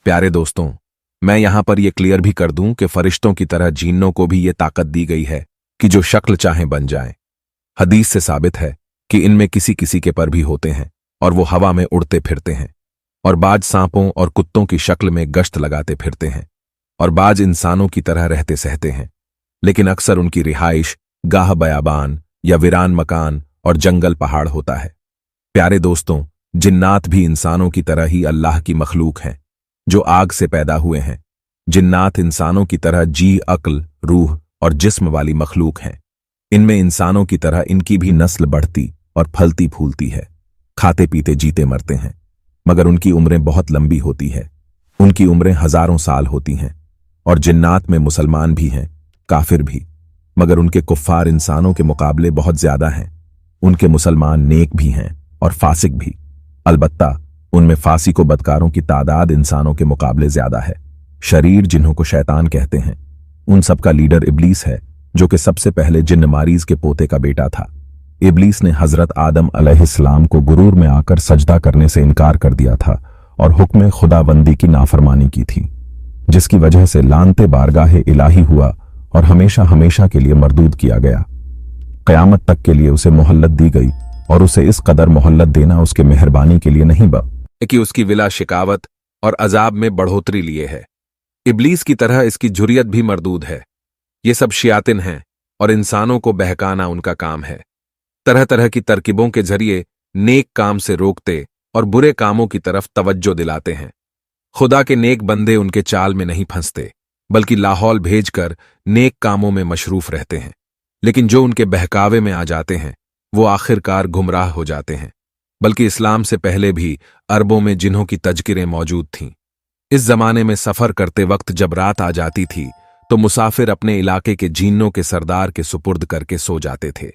प्यारे दोस्तों, मैं यहां पर यह क्लियर भी कर दूं कि फरिश्तों की तरह जिन्नों को भी ये ताकत दी गई है कि जो शक्ल चाहें बन जाएं। हदीस से साबित है कि इनमें किसी किसी के पर भी होते हैं और वो हवा में उड़ते फिरते हैं, और बाज सांपों और कुत्तों की शक्ल में गश्त लगाते फिरते हैं, और बाज इंसानों की तरह रहते सहते हैं, लेकिन अक्सर उनकी रिहाइश गाह बयाबान या वीरान मकान और जंगल पहाड़ होता है। प्यारे दोस्तों, जिन्नात भी इंसानों की तरह ही अल्लाह की मखलूक हैं जो आग से पैदा हुए हैं। जिन्नात इंसानों की तरह जी, अक्ल, रूह और जिस्म वाली मखलूक हैं। इनमें इंसानों की तरह इनकी भी नस्ल बढ़ती और फलती फूलती है, खाते पीते जीते मरते हैं, मगर उनकी उम्रें बहुत लंबी होती है। उनकी उम्रें हजारों साल होती हैं। और जिन्नात में मुसलमान भी हैं, काफिर भी, मगर उनके कुफ्फार इंसानों के मुकाबले बहुत ज्यादा हैं। उनके मुसलमान नेक भी हैं और फासिक भी, अलबत्ता उनमें फासिक व बदकारों की तादाद इंसानों के मुकाबले ज्यादा है। शरीर, जिन्हों को शैतान कहते हैं, उन सब का लीडर इब्लीस है, जो कि सबसे पहले जिन्न मारीज के पोते का बेटा था। इब्लीस ने हजरत आदम अलैहिस्सलाम को गुरूर में आकर सजदा करने से इनकार कर दिया था और हुक्म खुदाबंदी की नाफरमानी की थी, जिसकी वजह से लानते बारगाह इलाही हुआ और हमेशा हमेशा के लिए मरदूद किया गया। क़यामत तक के लिए उसे मोहल्लत दी गई, और उसे इस कदर मोहल्लत देना उसके मेहरबानी के लिए नहीं कि उसकी विला शिकावत और अजाब में बढ़ोतरी लिए है। इब्लीस की तरह इसकी जुर्रियत भी मरदूद है। ये सब शियातिन हैं और इंसानों को बहकाना उनका काम है। तरह तरह की तरकीबों के जरिए नेक काम से रोकते और बुरे कामों की तरफ तवज्जो दिलाते हैं। खुदा के नेक बंदे उनके चाल में नहीं फंसते, बल्कि लाहौल भेजकर नेक कामों में मशरूफ रहते हैं। लेकिन जो उनके बहकावे में आ जाते हैं, वो आखिरकार गुमराह हो जाते हैं। बल्कि इस्लाम से पहले भी अरबों में जिन्हों की तज़किरें मौजूद थीं। इस जमाने में सफर करते वक्त जब रात आ जाती थी तो मुसाफिर अपने इलाके के जिन्नों के सरदार के सुपुर्द करके सो जाते थे।